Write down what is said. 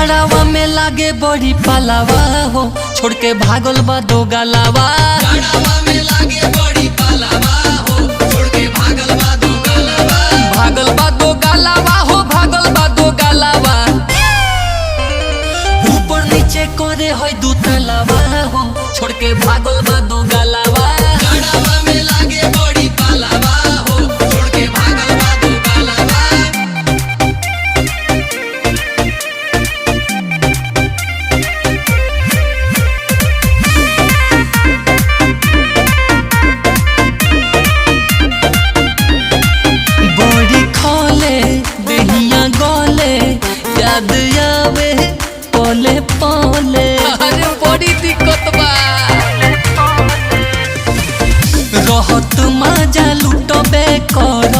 गड़ावा में लागे बड़ी पालावा हो, छोड़ के भागल बा दो गलावा। गड़ावा में लागे बड़ी पालावा हो, छोड़ के भागल बा दो गलावा। भागल बा दो गलावा हो, भागल बा दो गलावा। ऊपर नीचे करे है दू तलावा हो, छोड़ के भागल बा दो गलावा। गड़ावा में लागे बड़ी पालावा हो, छोड़ के भागल बा दो गलावा। बड़ी खोले दहिया गोले, याद आवे पोले पोले। अरे बड़ी दिक्कत बा, रहत मजा लुटबे कर